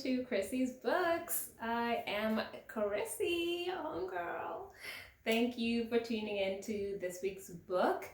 to Chrissy's Books. I am Chrissy, homegirl. Thank you for tuning in to this week's book.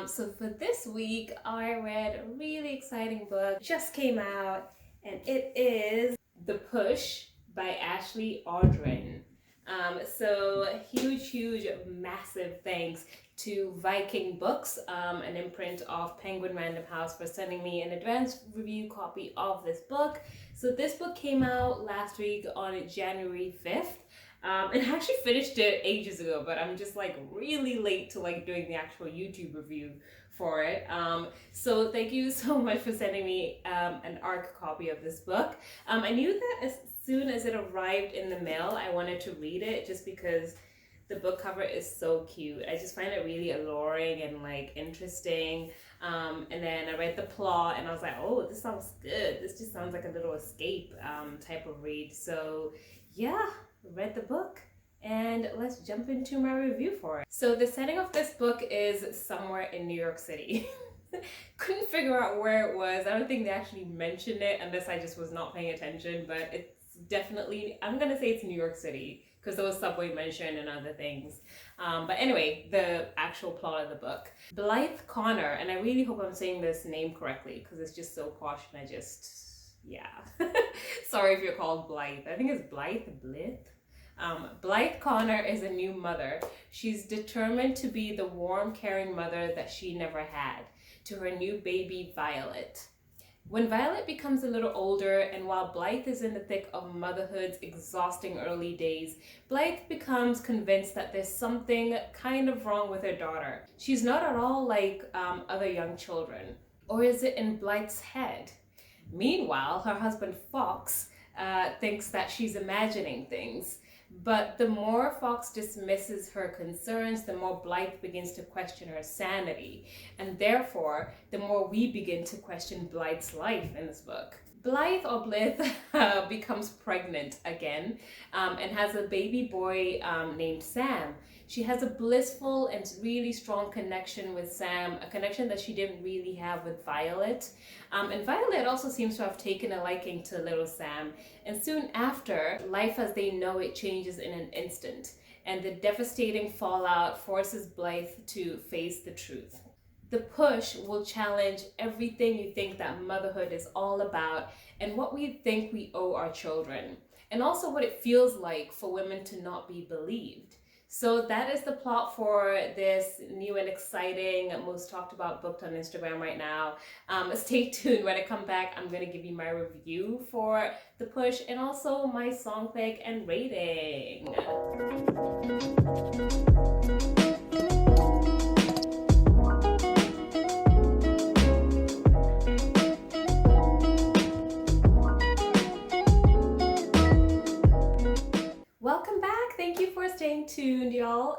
So for this week, I read a really exciting book. It just came out, and it is The Push by Ashley Audrain. So huge, massive thanks to Viking Books, an imprint of Penguin Random House, for sending me an advanced review copy of this book. So this book came out last week on January 5th. And I actually finished it ages ago, but I'm just like really late to like doing the actual YouTube review for it. So thank you so much for sending me an ARC copy of this book. I knew that as soon as it arrived in the mail, I wanted to read it just because the book cover is so cute. I just find it really alluring and like interesting. And then I read the plot and I was like, oh, this sounds good. This just sounds like a little escape type of read. So yeah, read the book and let's jump into my review for it. So the setting of this book is somewhere in New York City. Couldn't figure out where it was. I don't think they actually mentioned it unless I just was not paying attention, but it's definitely, I'm gonna say it's New York City because there was subway mentioned and other things. But anyway, the actual plot of the book. Blythe Connor, and I really hope I'm saying this name correctly because it's just so posh and I just, yeah. Sorry if you're called Blythe. I think it's Blythe. Blythe Connor is a new mother. She's determined to be the warm, caring mother that she never had to her new baby, Violet. When Violet becomes a little older, and while Blythe is in the thick of motherhood's exhausting early days, Blythe becomes convinced that there's something kind of wrong with her daughter. She's not at all like other young children. Or is it in Blythe's head? Meanwhile, her husband Fox thinks that she's imagining things. But the more Fox dismisses her concerns, the more Blythe begins to question her sanity. And therefore, the more we begin to question Blythe's life in this book. Blythe, or Blythe, becomes pregnant again and has a baby boy named Sam. She has a blissful and really strong connection with Sam, a connection that she didn't really have with Violet. And Violet also seems to have taken a liking to little Sam. And soon after, life as they know it changes in an instant. And the devastating fallout forces Blythe to face the truth. The Push will challenge everything you think that motherhood is all about and what we think we owe our children. And also what it feels like for women to not be believed. So that is the plot for this new and exciting, most talked about book on Instagram right now. Stay tuned. When I come back, I'm going to give you my review for The Push and also my song pick and rating. Welcome back. Thank you for staying tuned, y'all.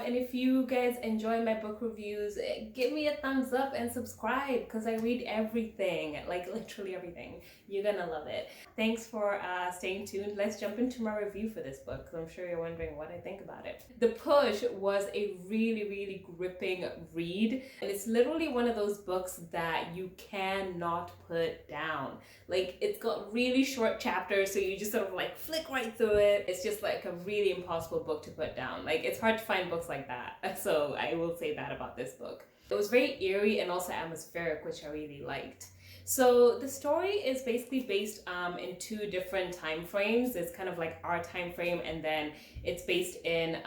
And if you guys enjoy my book reviews, give me a thumbs up and subscribe because I read everything, like literally everything. You're gonna love it. Thanks for staying tuned. Let's jump into my review for this book because I'm sure you're wondering what I think about it. The Push was a really gripping read. And it's literally one of those books that you cannot put down. Like, it's got really short chapters, so you just sort of like flick right through it. It's just like a really impossible book to put down. Like, it's hard to find books like that. So I will say that about this book. It was very eerie and also atmospheric, which I really liked. So the story is basically based in two different time frames. It's kind of like our time frame, and then it's based in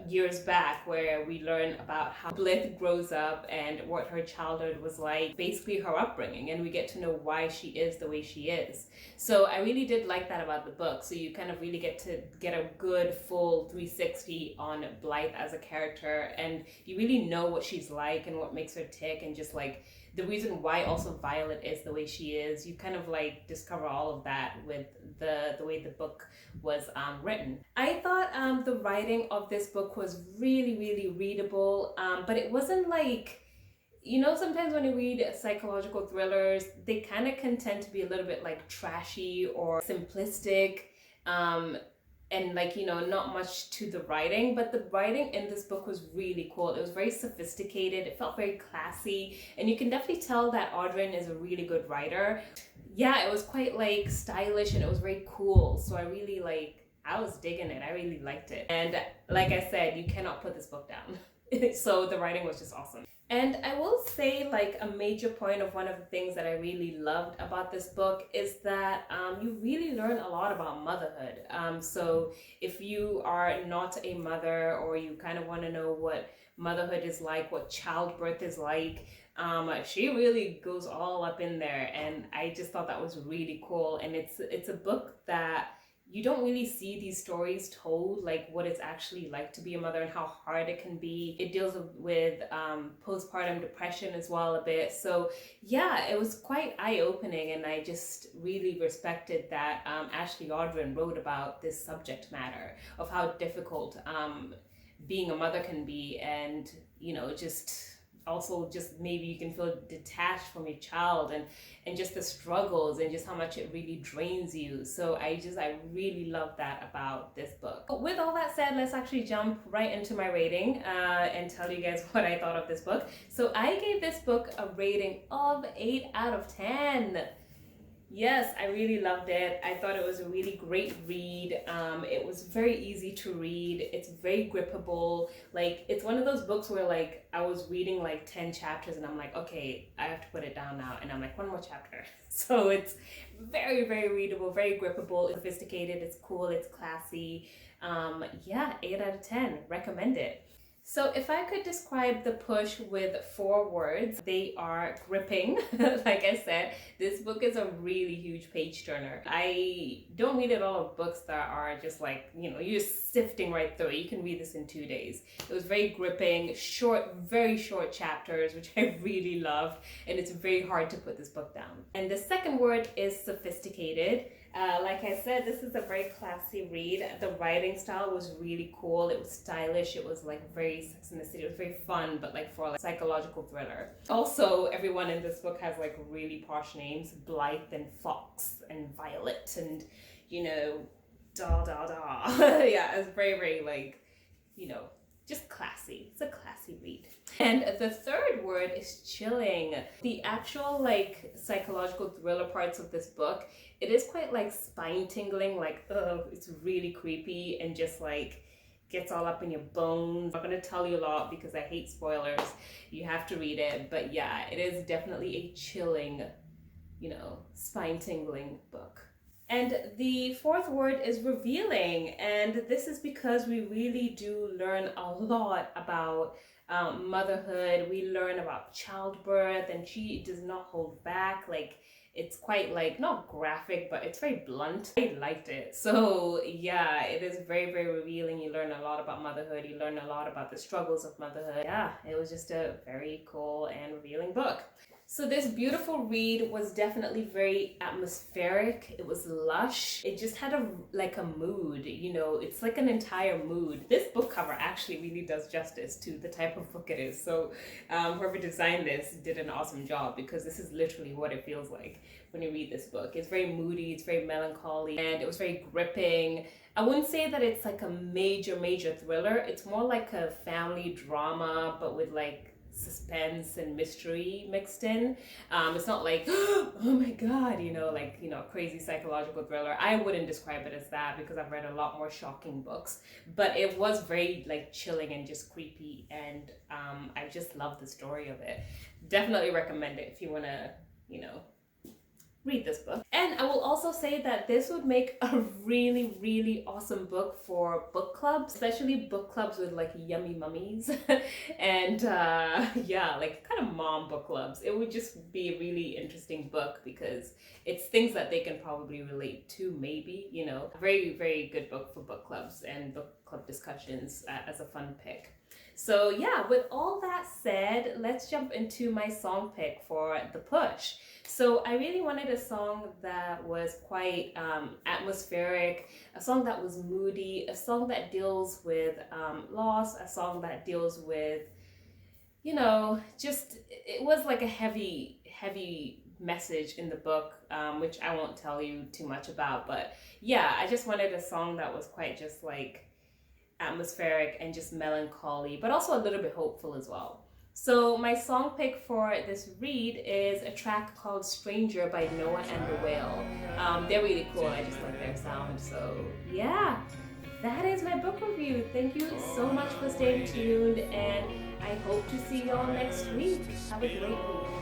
years back where we learn about how Blythe grows up and what her childhood was like, basically her upbringing, and we get to know why she is the way she is. So I really did like that about the book. So you kind of really get to get a good full 360 on Blythe as a character, and you really know what she's like and what makes her tick, and just like the reason why also Violet is the way she is. You kind of like discover all of that with the way the book was written. I thought the writing of this book was really readable, but it wasn't like, you know, sometimes when you read psychological thrillers, they kind of can tend to be a little bit like trashy or simplistic. and like, you know, not much to the writing, but the writing in this book was really cool. It was very sophisticated, it felt very classy, and you can definitely tell that Audrain is a really good writer. Yeah, it was quite like stylish and it was very cool. So I was digging it. I really liked it. And like I said, you cannot put this book down. So the writing was just awesome. And I will say, like, a major point of one of the things that I really loved about this book is that you really learn a lot about motherhood. So if you are not a mother, or you kind of want to know what motherhood is like, what childbirth is like, she really goes all up in there, and I just thought that was really cool. And it's a book that you don't really see these stories told, like what it's actually like to be a mother and how hard it can be. It deals with postpartum depression as well a bit. So yeah, it was quite eye-opening, and I just really respected that Ashley Audrain wrote about this subject matter of how difficult being a mother can be, and you know, just also just maybe you can feel detached from your child, and just the struggles and just how much it really drains you. So I really love that about this book. But with all that said, let's actually jump right into my rating and tell you guys what I thought of this book. So I gave this book a rating of 8 out of 10. Yes, I really loved it. I thought it was a really great read. It was very easy to read. It's very grippable. Like, it's one of those books where like I was reading like 10 chapters and I'm like, okay, I have to put it down now. And I'm like, one more chapter. So it's very, very readable, very grippable, sophisticated, it's cool, it's classy. Yeah, 8 out of 10. Recommend it. So if I could describe The Push with 4 words, they are gripping. Like I said, this book is a really huge page turner. I don't read a lot of books that are just like, you know, you're just sifting right through it. You can read this in 2 days. It was very gripping, short, very short chapters, which I really loved, and it's very hard to put this book down. And the second word is sophisticated. Like I said, this is a very classy read. The writing style was really cool. It was stylish. It was like very Sex and the City. It was very fun, but like for like psychological thriller. Also, everyone in this book has like really posh names: Blythe and Fox and Violet and, you know, da da da. Yeah, it's very, very like, you know, just classy. It's a classy read. And the third word is chilling. The actual like psychological thriller parts of this book, it is quite like spine tingling, like, oh, it's really creepy and just like gets all up in your bones. I'm not gonna tell you a lot because I hate spoilers. You have to read it, but yeah, it is definitely a chilling, you know, spine tingling book. And the fourth word is revealing, and this is because we really do learn a lot about motherhood. We learn about childbirth, and she does not hold back. Like, it's quite like, not graphic, but it's very blunt. I liked it. So yeah, it is very, very revealing. You learn a lot about motherhood. You learn a lot about the struggles of motherhood. Yeah, it was just a very cool and revealing book. So this beautiful read was definitely very atmospheric. It was lush. It just had a mood, you know, it's like an entire mood. This book cover actually really does justice to the type of book it is. So whoever designed this did an awesome job, because this is literally what it feels like when you read this book. It's very moody, it's very melancholy, and it was very gripping. I wouldn't say that it's like a major thriller. It's more like a family drama, but with like suspense and mystery mixed in. It's not like, oh my god, you know, like, you know, crazy psychological thriller. I wouldn't describe it as that, because I've read a lot more shocking books, but it was very like chilling and just creepy, and I just love the story of it. Definitely recommend it if you want to, you know, read this book. And I will also say that this would make a really awesome book for book clubs, especially book clubs with like yummy mummies and yeah, like kind of mom book clubs. It would just be a really interesting book because it's things that they can probably relate to, maybe, you know. Very good book for book clubs and book club discussions as a fun pick. So yeah, with all that said, let's jump into my song pick for The Push. So I really wanted a song that was quite atmospheric, a song that was moody, a song that deals with loss, a song that deals with, you know, just, it was like a heavy message in the book, which I won't tell you too much about. But yeah, I just wanted a song that was quite just like atmospheric and just melancholy, but also a little bit hopeful as well. So my song pick for this read is a track called Stranger by Noah and the Whale. They're really cool. I just like their sound. So yeah, that is my book review. Thank you so much for staying tuned, and I hope to see y'all next week. Have a great week.